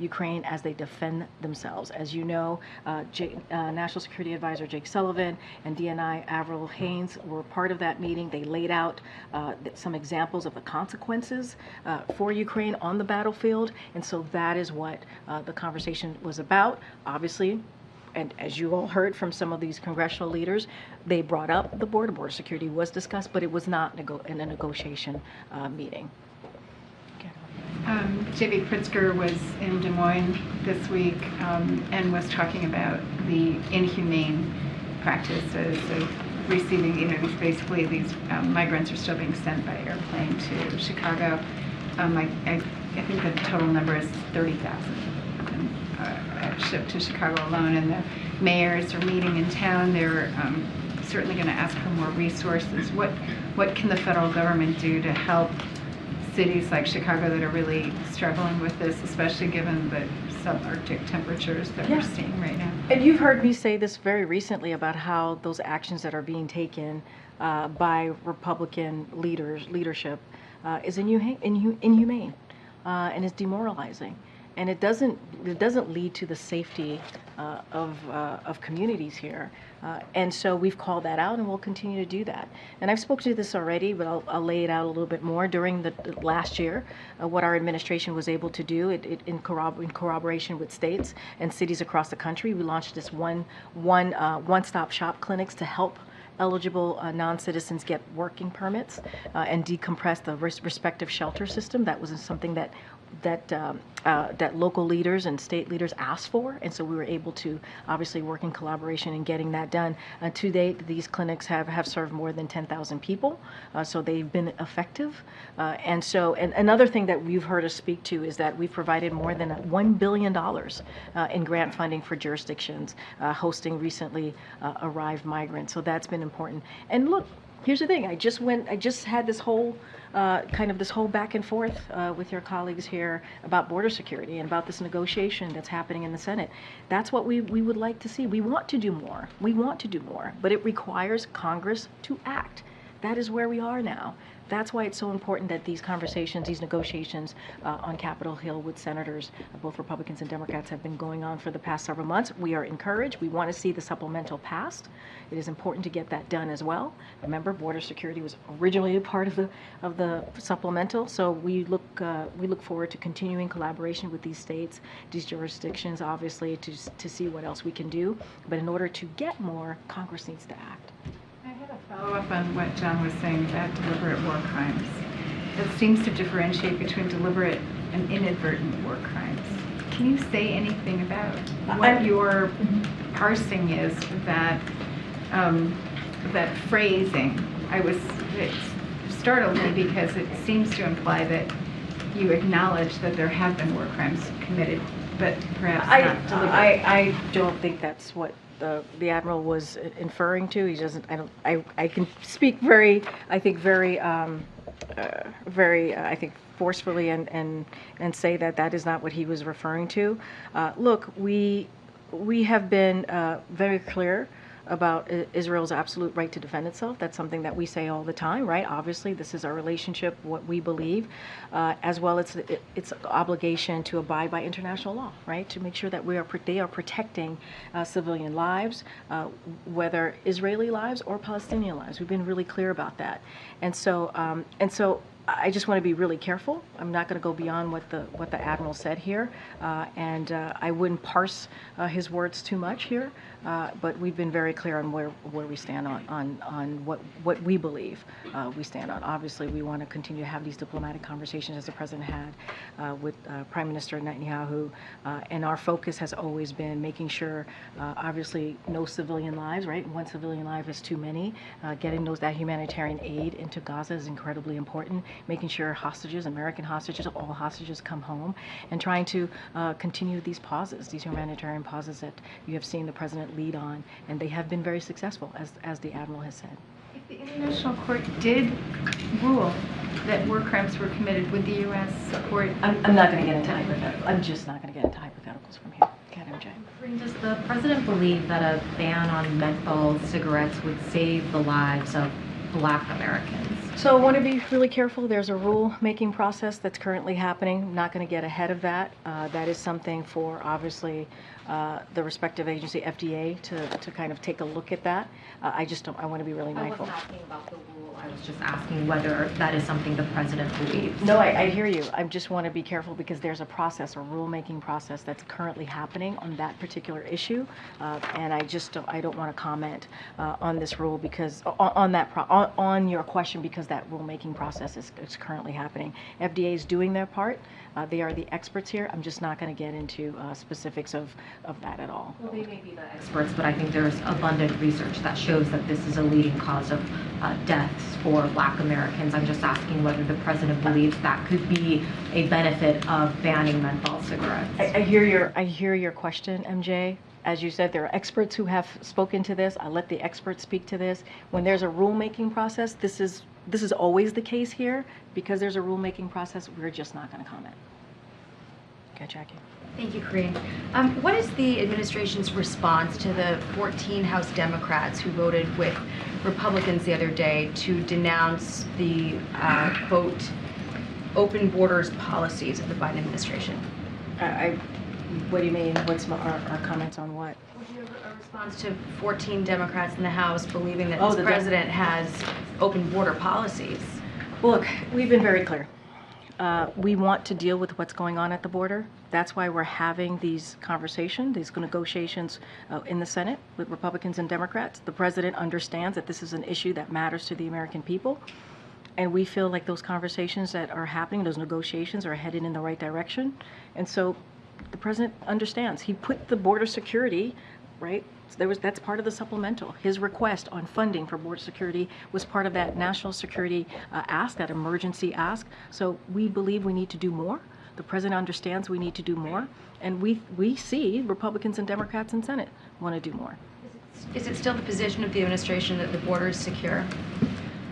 Ukraine as they defend themselves. As you know, National Security Advisor Jake Sullivan and DNI Avril Haines were part of that meeting. They laid out some examples of the consequences for Ukraine on the battlefield, and so that is what the conversation was about. Obviously, and as you all heard from some of these congressional leaders, they brought up the border security was discussed, but it was not in a negotiation meeting. J.B. Pritzker was in Des Moines this week and was talking about the inhumane practices of receiving, basically these migrants are still being sent by airplane to Chicago. I think the total number is 30,000. Shipped to Chicago alone, and the mayors are meeting in town. They're certainly going to ask for more resources. What can the federal government do to help cities like Chicago that are really struggling with this, especially given the subarctic temperatures that we're seeing right now? And you've heard me say this very recently about how those actions that are being taken by Republican leadership is inhumane and is demoralizing. And it doesn't lead to the safety of communities here, and so we've called that out, and we'll continue to do that. And I've spoken to this already, but I'll lay it out a little bit more. During the last year, what our administration was able to do, in corroboration with states and cities across the country, we launched this one-stop shop clinics to help eligible non-citizens get working permits and decompress the respective shelter system. That was something that local leaders and state leaders asked for, and so we were able to obviously work in collaboration in getting that done. To date, these clinics have served more than 10,000 people, so they've been effective. And another thing that you've heard us speak to is that we've provided more than $1 billion in grant funding for jurisdictions hosting recently arrived migrants. So that's been important. And look, here's the thing. I just had this whole this whole back and forth with your colleagues here about border security and about this negotiation that's happening in the Senate. That's what we would like to see. We want to do more. We want to do more, but it requires Congress to act. That is where we are now. That's why it's so important that these conversations, these negotiations on Capitol Hill with senators, both Republicans and Democrats, have been going on for the past several months. We are encouraged. We want to see the supplemental passed. It is important to get that done as well. Remember, border security was originally a part of the supplemental, so we look forward to continuing collaboration with these states, these jurisdictions, obviously, to see what else we can do. But in order to get more, Congress needs to act. Follow up on what John was saying about deliberate war crimes. It seems to differentiate between deliberate and inadvertent war crimes. Can you say anything about what your parsing is of that phrasing? It startled me because it seems to imply that you acknowledge that there have been war crimes committed, but perhaps not deliberate. I don't think that's what the Admiral was inferring to. He doesn't. I can speak very forcefully and say that is not what he was referring to. Look, we have been very clear about Israel's absolute right to defend itself. That's something that we say all the time, right? Obviously, this is our relationship, what we believe, as well as its obligation to abide by international law, right? To make sure that they are protecting civilian lives, whether Israeli lives or Palestinian lives. We've been really clear about that, and so I just want to be really careful. I'm not going to go beyond what the Admiral said here, and I wouldn't parse his words too much here. But we've been very clear on where we stand on what we believe we stand on. Obviously, we want to continue to have these diplomatic conversations as the President had with Prime Minister Netanyahu, and our focus has always been making sure, obviously, no civilian lives, right? One civilian life is too many. Getting that humanitarian aid into Gaza is incredibly important. Making sure hostages, American hostages, all hostages come home, and trying to continue these pauses, these humanitarian pauses that you have seen the President lead on, and they have been very successful, as the Admiral has said. If the International Court did rule that war crimes were committed, would the U.S. support? I'm not going to get into hypotheticals. I'm just not going to get into hypotheticals from here. MJ. Does the President believe that a ban on menthol cigarettes would save the lives of Black Americans? So I want to be really careful. There's a rule-making process that's currently happening. I'm not going to get ahead of that. That is something for, obviously, the respective agency, FDA, to kind of take a look at that. I just don't, I want to be really I mindful. wasn't asking about the rule, I was just asking whether that is something the president believes. No, I hear you. I just want to be careful because there's a process, a rule-making process that's currently happening on that particular issue. And I don't want to comment on this rule because, on your question, because that rule-making process is currently happening. FDA is doing their part. They are the experts here. I'm just not going to get into specifics of that at all. Well, they may be the experts, but I think there's abundant research that shows that this is a leading cause of deaths for Black Americans. I'm just asking whether the president believes that could be a benefit of banning menthol cigarettes. I hear your question, MJ. As you said, there are experts who have spoken to this. I let the experts speak to this. When there's a rulemaking process, this is always the case here. Because there's a rulemaking process, we're just not going to comment. Okay, Jackie. Thank you, Karine. What is the administration's response to the 14 House Democrats who voted with Republicans the other day to denounce the, quote, open borders policies of the Biden administration? What do you mean? What's our comments on what? Would you have a response to 14 Democrats in the House believing that Oh, the president has open border policies? Well, look, we've been very clear. We want to deal with what's going on at the border. That's why we're having these conversations, these negotiations in the Senate with Republicans and Democrats. The president understands that this is an issue that matters to the American people. And we feel like those conversations that are happening, those negotiations are headed in the right direction. And so the president understands. He put the border security, right? So that's part of the supplemental. His request on funding for border security was part of that national security ask, that emergency ask. So we believe we need to do more. The president understands we need to do more. And we see Republicans and Democrats in Senate want to do more. Is it still the position of the administration that the border is secure?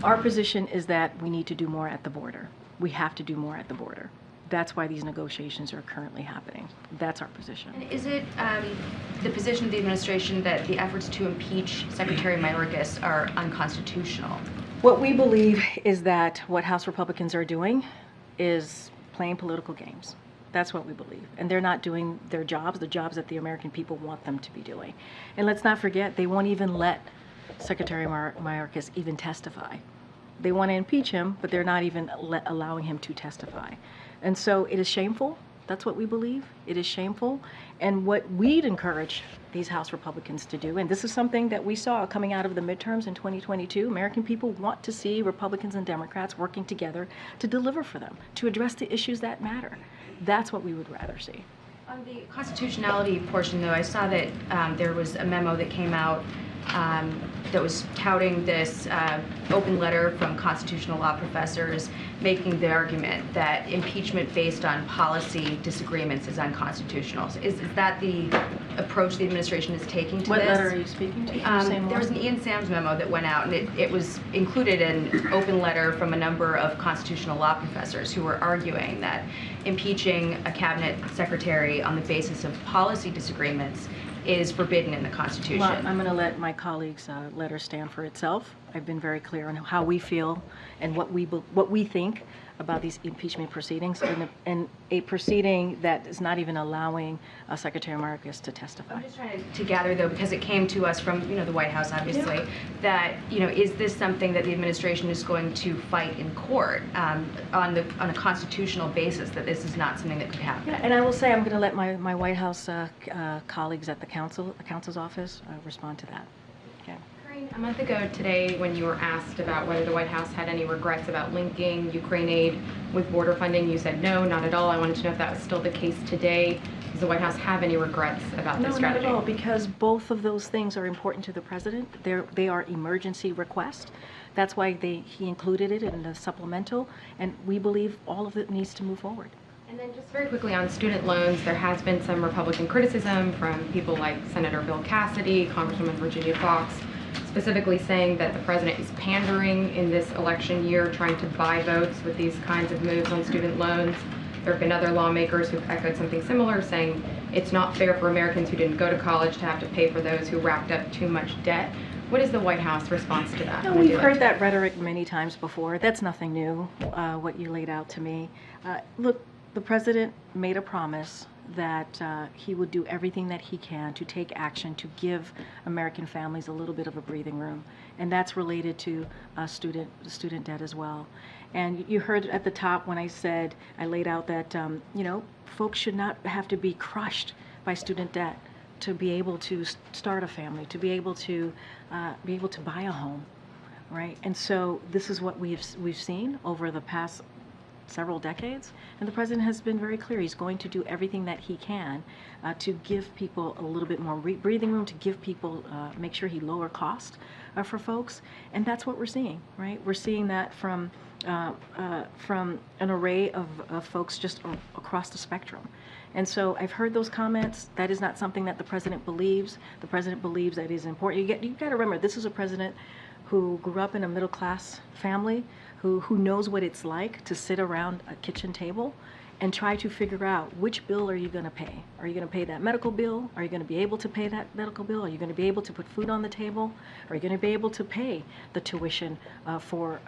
Our position is that we need to do more at the border. We have to do more at the border. That's why these negotiations are currently happening. That's our position. And is it the position of the administration that the efforts to impeach Secretary Mayorkas are unconstitutional? What we believe is that what House Republicans are doing is playing political games. That's what we believe. And they're not doing their jobs, the jobs that the American people want them to be doing. And let's not forget, they won't even let Secretary Mayorkas even testify. They want to impeach him, but they're not even allowing him to testify. And so it is shameful. That's what we believe. It is shameful. And what we'd encourage these House Republicans to do, and this is something that we saw coming out of the midterms in 2022, American people want to see Republicans and Democrats working together to deliver for them, to address the issues that matter. That's what we would rather see. On the constitutionality portion, though, I saw that there was a memo that came out that was touting this open letter from constitutional law professors making the argument that impeachment based on policy disagreements is unconstitutional. So is that the approach the administration is taking to What this? letter are you speaking to? There was an Ian Sams memo that went out, and it was included an open letter from a number of constitutional law professors who were arguing that impeaching a cabinet secretary on the basis of policy disagreements is forbidden in the Constitution. Well, I'm going to let my colleagues' letter stand for itself. I've been very clear on how we feel and what we think about these impeachment proceedings, and a proceeding that is not even allowing Secretary Mayorkas to testify. I'm just trying to gather, though, because it came to us from the White House, obviously, that is this something that the administration is going to fight in court on a constitutional basis, that this is not something that could happen? Yeah, and I will say I'm going to let my White House colleagues at the counsel's office respond to that. Okay. A month ago today, when you were asked about whether the White House had any regrets about linking Ukraine aid with border funding, you said no, not at all. I wanted to know if that was still the case today. Does the White House have any regrets about this strategy? No, not at all, because both of those things are important to the president. They are emergency requests. That's why he included it in the supplemental, and we believe all of it needs to move forward. And then just very quickly on student loans, there has been some Republican criticism from people like Senator Bill Cassidy, Congresswoman Virginia Foxx, specifically saying that the president is pandering in this election year, trying to buy votes with these kinds of moves on student loans. There have been other lawmakers who've echoed something similar, saying it's not fair for Americans who didn't go to college to have to pay for those who racked up too much debt. What is the White House response to that? No, we've heard that rhetoric many times before. That's nothing new, what you laid out to me. Look, the president made a promise that he would do everything that he can to take action to give American families a little bit of a breathing room, and that's related to student debt as well. And you heard at the top when I laid out that folks should not have to be crushed by student debt to be able to start a family, to be able to buy a home, right? And so this is what we've seen over the past several decades, and the president has been very clear. He's going to do everything that he can to give people a little bit more breathing room, to give people, make sure he lower cost for folks, and that's what we're seeing, right? We're seeing that from an array of folks just across the spectrum. And so I've heard those comments. That is not something that the president believes. The president believes that it is important. You got to remember, this is a president who grew up in a middle-class family, who knows what it's like to sit around a kitchen table and try to figure out which bill are you going to pay. Are you going to pay that medical bill? Are you going to be able to pay that medical bill? Are you going to be able to put food on the table? Are you going to be able to pay the tuition for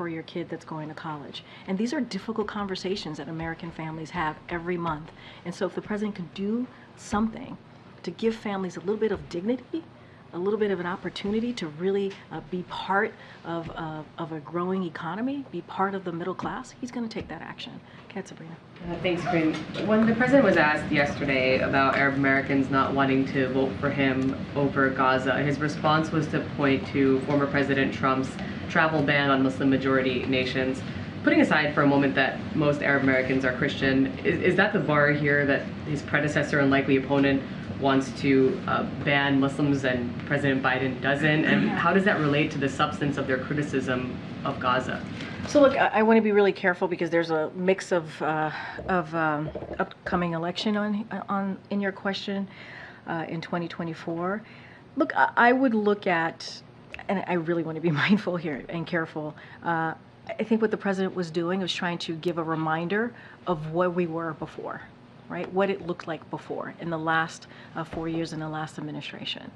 your kid that's going to college? And these are difficult conversations that American families have every month. And so if the president can do something to give families a little bit of dignity, a little bit of an opportunity to really be part of a growing economy, be part of the middle class, he's going to take that action. Okay, Sabrina. Thanks, Karine. When the president was asked yesterday about Arab Americans not wanting to vote for him over Gaza, his response was to point to former President Trump's travel ban on Muslim-majority nations. Putting aside for a moment that most Arab Americans are Christian, is that the bar here, that his predecessor and likely opponent wants to ban Muslims and President Biden doesn't? And how does that relate to the substance of their criticism of Gaza? So look, I want to be really careful because there's a mix of upcoming election in your question in 2024. Look, I would look at, and I really want to be mindful here and careful. I think what the president was doing was trying to give a reminder of where we were before, right? What it looked like before in the last 4 years in the last administration.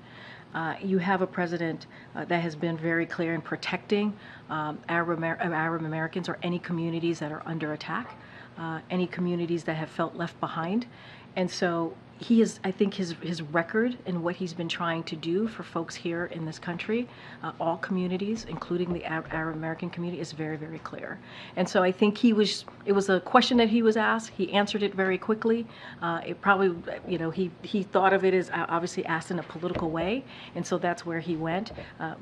You have a president that has been very clear in protecting Arab Americans or any communities that are under attack, any communities that have felt left behind. And so he is, I think his record and what he's been trying to do for folks here in this country, all communities, including the Arab American community, is very, very clear. And so I think it was a question that he was asked. He answered it very quickly. It probably, he thought of it as obviously asked in a political way, and so that's where he went.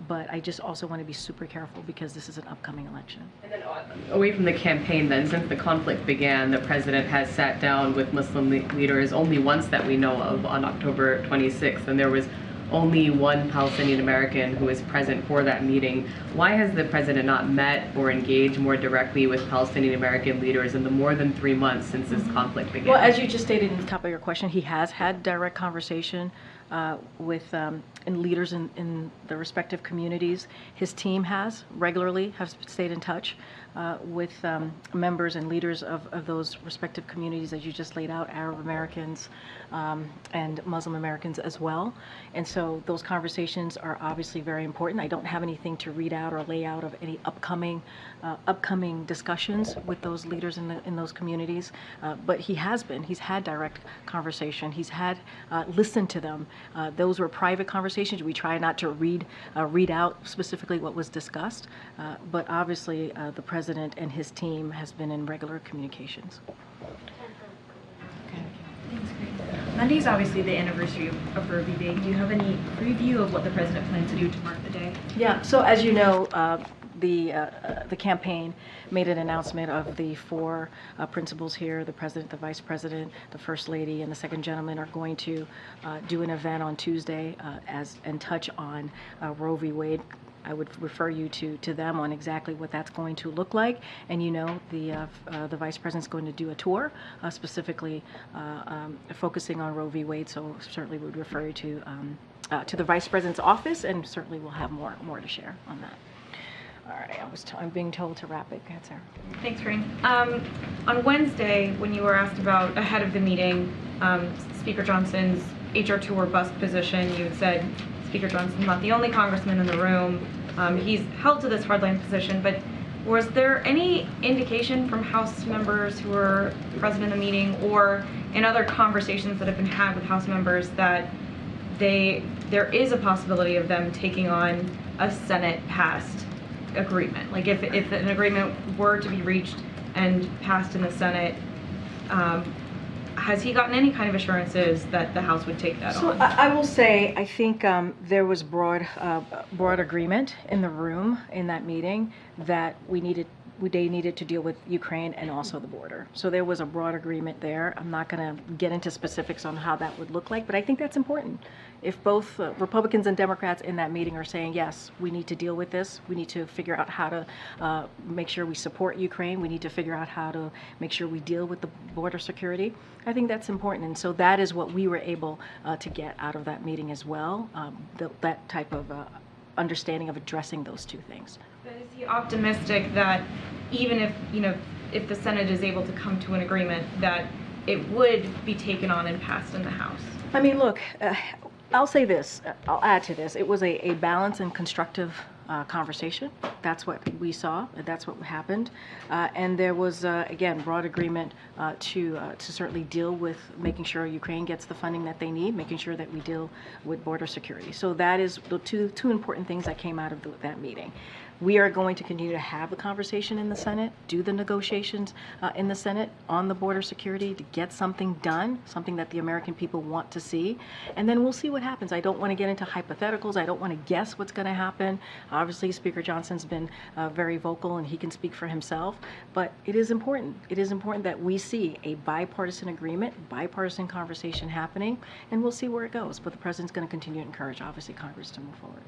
But I just also want to be super careful because this is an upcoming election. And then away from the campaign then, since the conflict began, the president has sat down with Muslim leaders only once that we know of, on October 26th, and there was only one Palestinian American who was present for that meeting. Why has the president not met or engaged more directly with Palestinian American leaders in the more than 3 months since this conflict began? Well, as you just stated in the top of your question, he has had direct conversation with leaders in the respective communities. His team has stayed in touch with members and leaders of those respective communities, as you just laid out, Arab Americans and Muslim Americans as well. And so those conversations are obviously very important. I don't have anything to read out or lay out of any upcoming discussions with those leaders in those communities, but he's had direct conversation. He's had listened to them. Those were private conversations. We try not to read out specifically what was discussed, but obviously the president and his team has been in regular communications. Monday's obviously the anniversary of Roe v. Wade. Do you have any preview of what the president plans to do to mark the day? Yeah, so as you know, the campaign made an announcement of the four principals here. The president, the vice president, the first lady, and the second gentleman are going to do an event on Tuesday and touch on Roe v. Wade. I would refer you to them on exactly what that's going to look like. And the vice president's going to do a tour specifically focusing on Roe v. Wade. So certainly would refer you to the vice president's office, and certainly we'll have more to share on that. All right, I'm being told to wrap it. Go ahead, Sarah. Thanks, Karine. On Wednesday, when you were asked about ahead of the meeting, Speaker Johnson's HR tour bust position, you had said Speaker Johnson's not the only congressman in the room. He's held to this hardline position, but was there any indication from House members who were present in the meeting or in other conversations that have been had with House members that there is a possibility of them taking on a Senate-passed agreement? Like if an agreement were to be reached and passed in the Senate, has he gotten any kind of assurances that the House would take that So on? I will say, I think there was broad agreement in the room in that meeting that they needed to deal with Ukraine and also the border. So there was a broad agreement there. I'm not going to get into specifics on how that would look like, but I think that's important. If both Republicans and Democrats in that meeting are saying, yes, we need to deal with this, we need to figure out how to make sure we support Ukraine, we need to figure out how to make sure we deal with the border security, I think that's important. And so that is what we were able to get out of that meeting as well, that type of understanding of addressing those two things. But is he optimistic that even if the Senate is able to come to an agreement, that it would be taken on and passed in the House? I mean, look, I'll say this, I'll add to this. It was a balanced and constructive conversation. That's what we saw, that's what happened. And there was, again, broad agreement to certainly deal with making sure Ukraine gets the funding that they need, making sure that we deal with border security. So that is the two important things that came out of that meeting. We are going to continue to have the conversation in the Senate, do the negotiations in the Senate on the border security to get something done, something that the American people want to see. And then we'll see what happens. I don't want to get into hypotheticals. I don't want to guess what's going to happen. Obviously, Speaker Johnson's been very vocal and he can speak for himself. But it is important. It is important that we see a bipartisan agreement, bipartisan conversation happening, and we'll see where it goes. But the president's going to continue to encourage, obviously, Congress to move forward.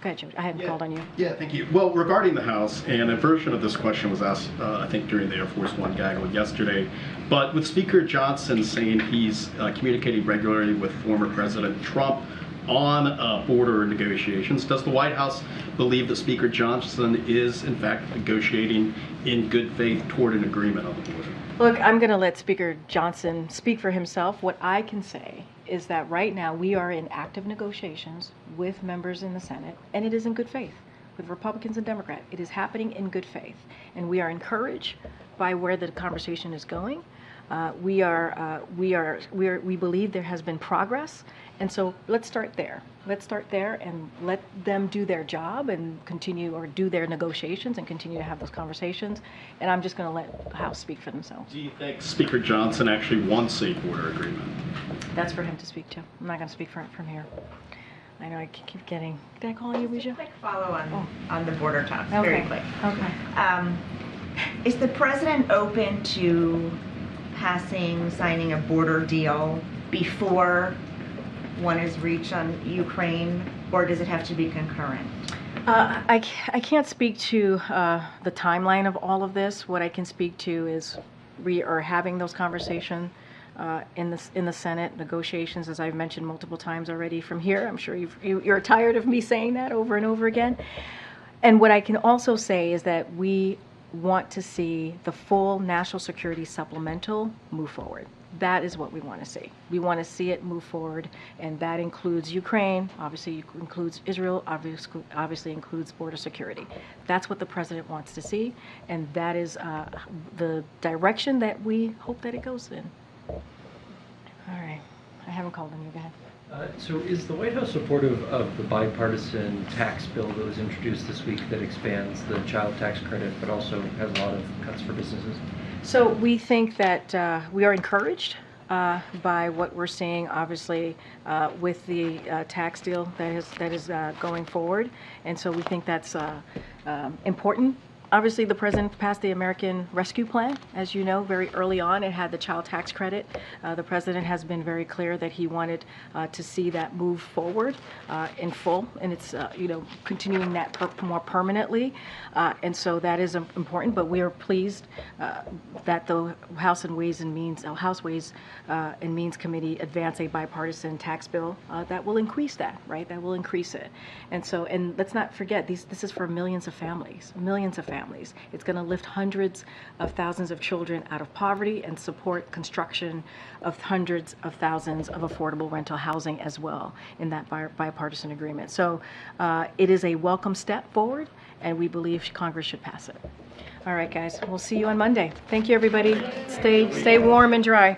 Go ahead, Joe. I hadn't called on you. Yeah, thank you. Well, regarding the House, and a version of this question was asked, I think, during the Air Force One gaggle yesterday, but with Speaker Johnson saying he's communicating regularly with former President Trump on border negotiations, does the White House believe that Speaker Johnson is, in fact, negotiating in good faith toward an agreement on the border? Look, I'm going to let Speaker Johnson speak for himself. What I can say is that right now we are in active negotiations with members in the Senate, and it is in good faith with Republicans and Democrats. It is happening in good faith, and we are encouraged by where the conversation is going. We believe there has been progress, and so let's start there. Let's start there and let them do their job and continue or do their negotiations and continue to have those conversations. And I'm just going to let the House speak for themselves. Do you think Speaker Johnson actually wants a border agreement? That's for him to speak to. I'm not going to speak from here. I know I keep getting. Did I call you, Risha? Quick follow on the border talks, Okay. very quick. Okay. Is the president open to signing a border deal before one is reached on Ukraine, or does it have to be concurrent? I can't speak to the timeline of all of this. What I can speak to is we are having those conversations in the Senate, negotiations, as I've mentioned multiple times already from here. I'm sure you're tired of me saying that over and over again. And what I can also say is that we want to see the full national security supplemental move forward. That is what we want to see. We want to see it move forward, and that includes Ukraine, obviously includes Israel, obviously includes border security. That's what the president wants to see, and that is the direction that we hope that it goes in. All right. I haven't called on you. Go ahead. So is the White House supportive of the bipartisan tax bill that was introduced this week that expands the child tax credit but also has a lot of cuts for businesses? So we think that we are encouraged by what we're seeing, obviously, with the tax deal that is going forward. And so we think that's important Obviously, the president passed the American Rescue Plan. As you know, very early on, it had the child tax credit. The president has been very clear that he wanted to see that move forward in full, and it's continuing that more permanently. And so that is important. But we are pleased that the House Ways and Means Committee advanced a bipartisan tax bill that will increase that, right? That will increase it. And so, and let's not forget, this is for millions of families. It's going to lift hundreds of thousands of children out of poverty and support construction of hundreds of thousands of affordable rental housing as well in that bipartisan agreement. So it is a welcome step forward, and we believe Congress should pass it. All right, guys, we'll see you on Monday. Thank you, everybody. Stay warm and dry.